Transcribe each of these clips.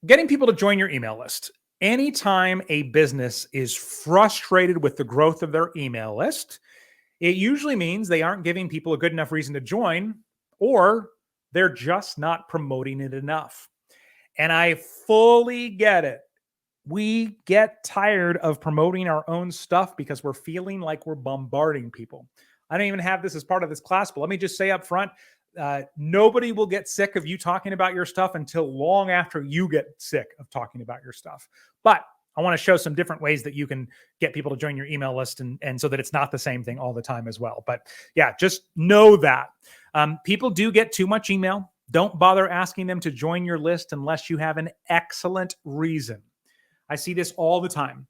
Getting people to join your email list. Anytime a business is frustrated with the growth of their email list, it usually means they aren't giving people a good enough reason to join, or they're just not promoting it enough. And I fully get it. We get tired of promoting our own stuff because we're feeling like we're bombarding people. I don't even have this as part of this class, but let me just say up front, nobody will get sick of you talking about your stuff until long after you get sick of talking about your stuff. But I want to show some different ways that you can get people to join your email list, and so that it's not the same thing all the time as well. But yeah, just know that people do get too much email. Don't bother asking them to join your list unless you have an excellent reason. I see this all the time.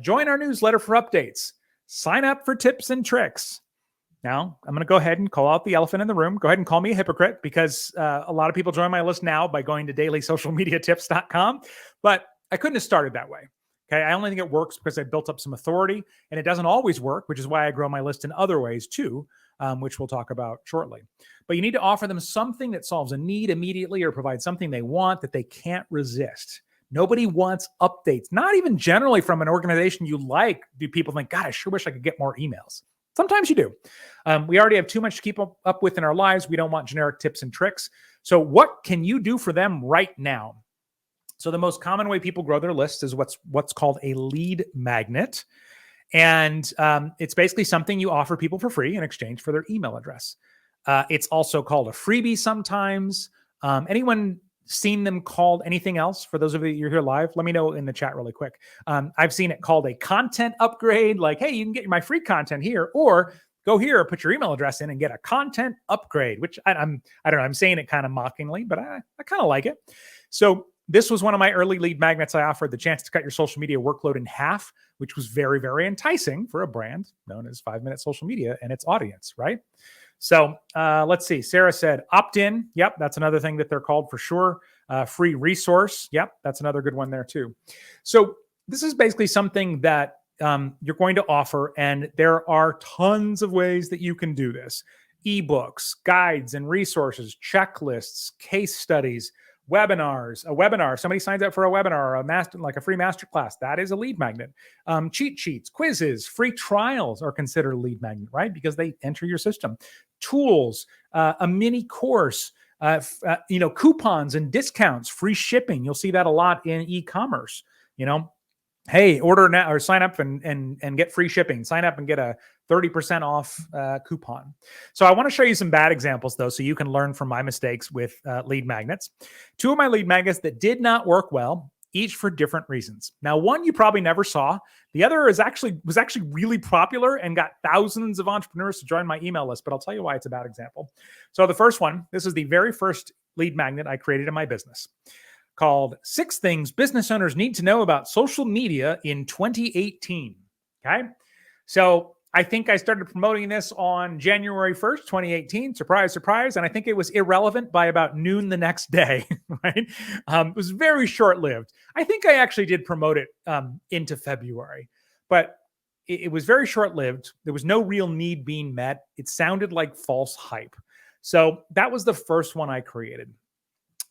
Join our newsletter for updates. Sign up for tips and tricks. Now, I'm going to go ahead and call out the elephant in the room. Go ahead and call me a hypocrite, because a lot of people join my list now by going to dailysocialmediatips.com, but I couldn't have started that way. Okay, I only think it works because I built up some authority, and it doesn't always work, which is why I grow my list in other ways too, which we'll talk about shortly. But you need to offer them something that solves a need immediately or provides something they want that they can't resist. Nobody wants updates, not even generally from an organization you like. Do people think, God, I sure wish I could get more emails? Sometimes you do. We already have too much to keep up with in our lives. We don't want generic tips and tricks. So what can you do for them right now? So the most common way people grow their lists is what's called a lead magnet. And it's basically something you offer people for free in exchange for their email address. It's also called a freebie sometimes. Anyone seen them called anything else? For those of you you're here live, let me know in the chat really quick. I've seen it called a content upgrade, like, hey, you can get my free content here, or go here, put your email address in and get a content upgrade, which I don't know, I'm saying it kind of mockingly, but I kind of like it. So this was one of my early lead magnets. I offered the chance to cut your social media workload in half, which was very, very enticing for a brand known as 5-Minute Social Media and its audience, right? So let's see. Sarah said opt-in. Yep, that's another thing that they're called for sure. Free resource. Yep, that's another good one there too. So this is basically something that you're going to offer, and there are tons of ways that you can do this. Ebooks, guides and resources, checklists, case studies, webinars. A webinar, somebody signs up for a webinar, like a free masterclass, that is a lead magnet. Cheat sheets, quizzes, free trials are considered a lead magnet, right? Because they enter your system. Tools, a mini course, coupons and discounts, free shipping. You'll see that a lot in e-commerce. Hey, order now or sign up and get free shipping. Sign up and get a 30% off coupon. So I want to show you some bad examples, though, so you can learn from my mistakes with lead magnets. 2 of my lead magnets that did not work well, each for different reasons. Now, one you probably never saw. The other was actually really popular and got thousands of entrepreneurs to join my email list, but I'll tell you why it's a bad example. So the first one, this is the very first lead magnet I created in my business, called 6 Things Business Owners Need to Know About Social Media in 2018. Okay. So I think I started promoting this on January 1st, 2018. Surprise, surprise. And I think it was irrelevant by about noon the next day, right? It was very short-lived. I think I actually did promote it into February, but it was very short-lived. There was no real need being met. It sounded like false hype. So that was the first one I created.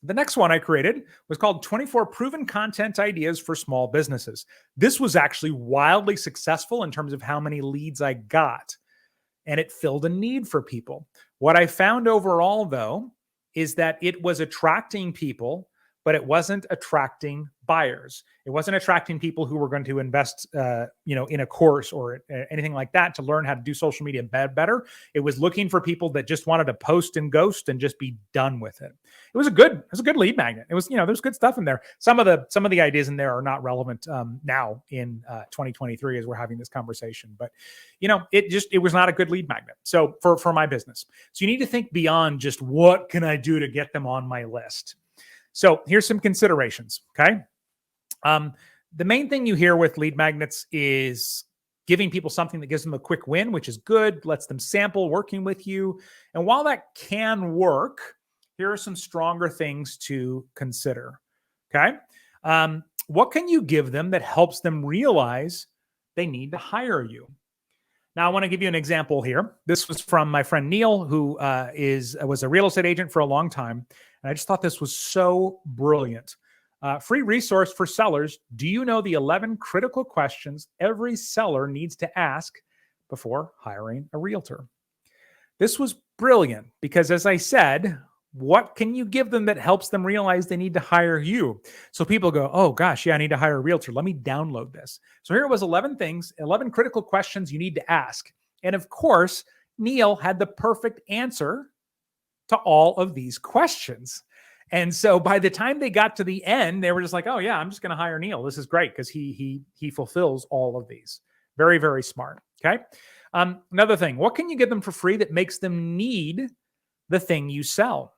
The next one I created was called 24 Proven Content Ideas for Small Businesses. This was actually wildly successful in terms of how many leads I got, and it filled a need for people. What I found overall, though, is that it was attracting people, but it wasn't attracting buyers. It wasn't attracting people who were going to invest, in a course or anything like that to learn how to do social media better. It was looking for people that just wanted to post and ghost and just be done with it. It was a good lead magnet. It was, there's good stuff in there. Some of the ideas in there are not relevant now in 2023 as we're having this conversation. But it was not a good lead magnet. So for my business, so you need to think beyond just what can I do to get them on my list. So here's some considerations, okay? The main thing you hear with lead magnets is giving people something that gives them a quick win, which is good, lets them sample working with you. And while that can work, here are some stronger things to consider, okay? What can you give them that helps them realize they need to hire you? Now, I want to give you an example here. This was from my friend Neil, who was a real estate agent for a long time. And I just thought this was so brilliant. Free resource for sellers. Do you know the 11 critical questions every seller needs to ask before hiring a realtor? This was brilliant because, as I said, what can you give them that helps them realize they need to hire you? So people go, oh gosh, yeah, I need to hire a realtor. Let me download this. So here it was 11 things, 11 critical questions you need to ask. And of course, Neil had the perfect answer to all of these questions. And so by the time they got to the end, they were just like, oh yeah, I'm just going to hire Neil. This is great because he fulfills all of these. Very, very smart. Okay. Another thing, what can you give them for free that makes them need the thing you sell?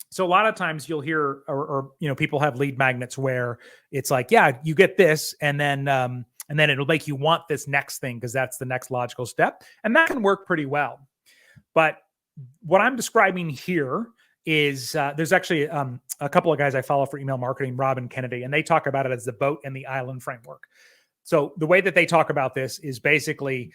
So a lot of times you'll hear, or people have lead magnets where it's like, yeah, you get this, and then it'll make you want this next thing because that's the next logical step, and that can work pretty well. But what I'm describing here is there's actually a couple of guys I follow for email marketing, Rob and Kennedy, and they talk about it as the boat and the island framework. So the way that they talk about this is basically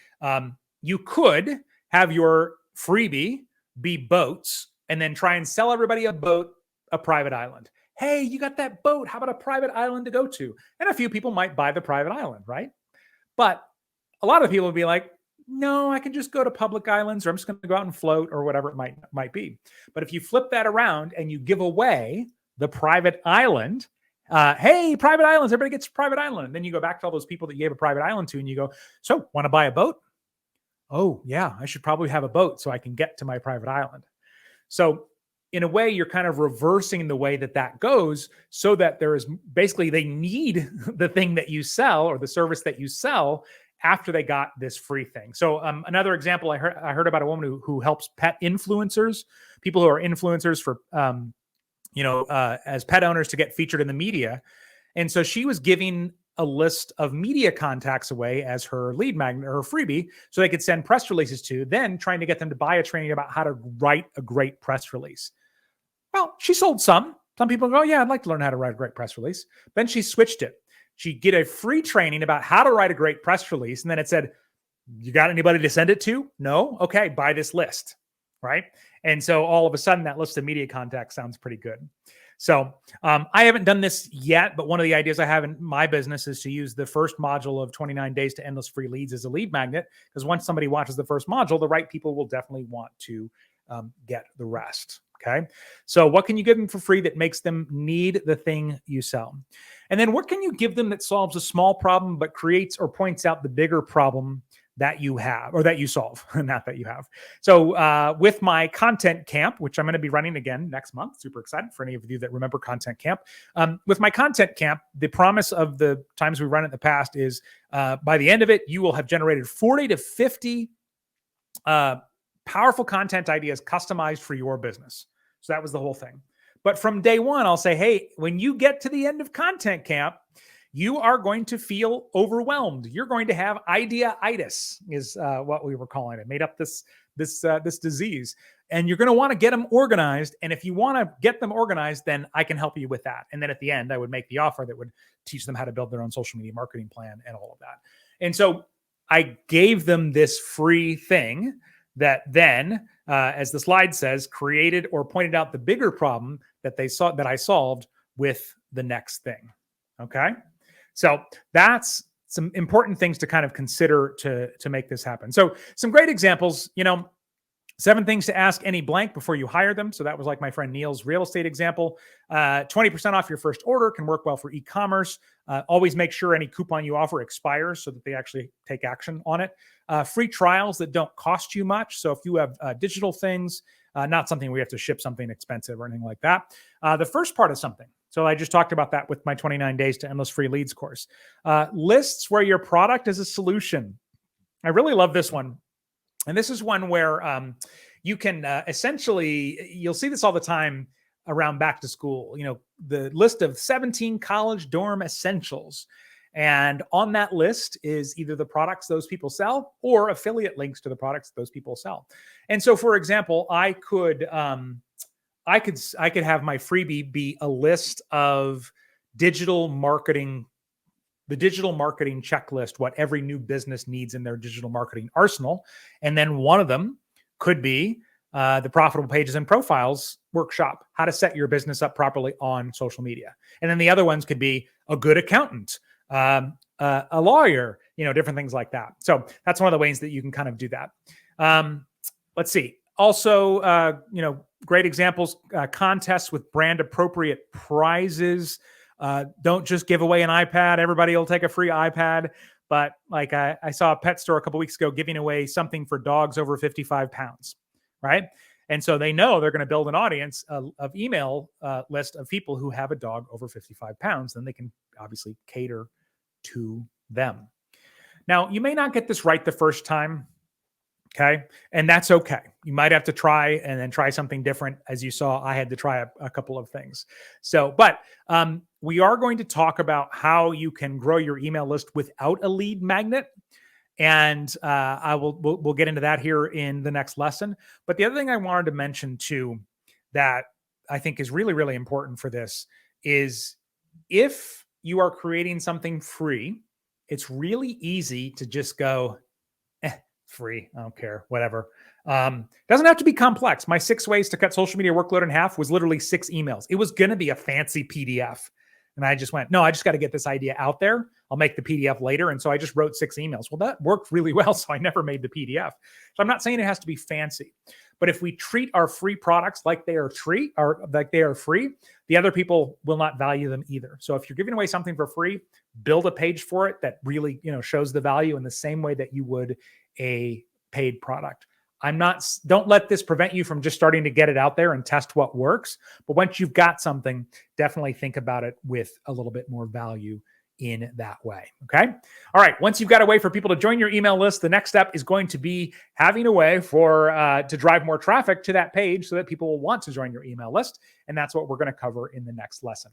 you could have your freebie be boats and then try and sell everybody a boat, a private island. Hey, you got that boat. How about a private island to go to? And a few people might buy the private island, right? But a lot of people would be like, no, I can just go to public islands, or I'm just going to go out and float, or whatever it might be. But if you flip that around and you give away the private island, hey, private islands, everybody gets a private island. And then you go back to all those people that you gave a private island to and you go, so want to buy a boat? Oh yeah, I should probably have a boat so I can get to my private island. So in a way, you're kind of reversing the way that goes so that there is basically they need the thing that you sell or the service that you sell after they got this free thing. So another example, I heard about a woman who helps pet influencers, people who are influencers for, as pet owners to get featured in the media. And so she was giving a list of media contacts away as her lead magnet or her freebie so they could send press releases to, then trying to get them to buy a training about how to write a great press release. Well, she sold some. Some people go, yeah, I'd like to learn how to write a great press release. Then she switched it. She'd get a free training about how to write a great press release. And then it said, you got anybody to send it to? No? Okay, buy this list, right? And so all of a sudden that list of media contacts sounds pretty good. So I haven't done this yet, but one of the ideas I have in my business is to use the first module of 29 Days to Endless Free Leads as a lead magnet, because once somebody watches the first module, the right people will definitely want to get the rest. Okay. So what can you give them for free that makes them need the thing you sell? And then what can you give them that solves a small problem, but creates or points out the bigger problem that you have or that you solve, not that you have. So with my content camp, which I'm going to be running again next month, super excited for any of you that remember content camp. With my content camp, the promise of the times we run it in the past is by the end of it, you will have generated 40 to 50 powerful content ideas customized for your business. So that was the whole thing. But from day one, I'll say, hey, when you get to the end of content camp, you are going to feel overwhelmed. You're going to have idea-itis is what we were calling it. Made up this disease. And you're going to want to get them organized. And if you want to get them organized, then I can help you with that. And then at the end, I would make the offer that would teach them how to build their own social media marketing plan and all of that. And so I gave them this free thing that then, as the slide says, created or pointed out the bigger problem that I solved with the next thing. Okay. So that's some important things to kind of consider to make this happen. So some great examples, 7 things to ask any blank before you hire them. So that was like my friend Neil's real estate example. 20% off your first order can work well for e-commerce. Always make sure any coupon you offer expires so that they actually take action on it. Free trials that don't cost you much. So if you have digital things, not something where you have to ship something expensive or anything like that. The first part of something. So I just talked about that with my 29 Days to Endless Free Leads course. Lists where your product is a solution. I really love this one. And this is one where you can essentially, you'll see this all the time around back to school, the list of 17 college dorm essentials. And on that list is either the products those people sell or affiliate links to the products those people sell. And so, for example, I could have my freebie be a list of digital marketing, the digital marketing checklist, what every new business needs in their digital marketing arsenal. And then one of them could be the profitable pages and profiles workshop, how to set your business up properly on social media. And then the other ones could be a good accountant, a lawyer, different things like that. So that's one of the ways that you can kind of do that. Let's see. Also, great examples, contests with brand appropriate prizes. Don't just give away an iPad. Everybody will take a free iPad. But like I saw a pet store a couple weeks ago giving away something for dogs over 55 pounds, right? And so they know they're going to build an audience of email list of people who have a dog over 55 pounds. Then they can obviously cater to them. Now, you may not get this right the first time. Okay. And that's okay. You might have to try and then try something different. As you saw, I had to try a couple of things. So, but we are going to talk about how you can grow your email list without a lead magnet. And we'll get into that here in the next lesson. But the other thing I wanted to mention too, that I think is really, really important for this is if you are creating something free, it's really easy to just go, free. I don't care. Whatever. Doesn't have to be complex. My 6 ways to cut social media workload in half was literally 6 emails. It was going to be a fancy PDF. And I just went, no, I just got to get this idea out there. I'll make the PDF later. And so I just wrote 6 emails. Well, that worked really well. So I never made the PDF. So I'm not saying it has to be fancy, but if we treat our free products like they are free, the other people will not value them either. So if you're giving away something for free, build a page for it that really, shows the value in the same way that you would a paid product. Don't let this prevent you from just starting to get it out there and test what works. But once you've got something, definitely think about it with a little bit more value in that way. Okay. All right. Once you've got a way for people to join your email list, the next step is going to be having a way to drive more traffic to that page so that people will want to join your email list. And that's what we're going to cover in the next lesson.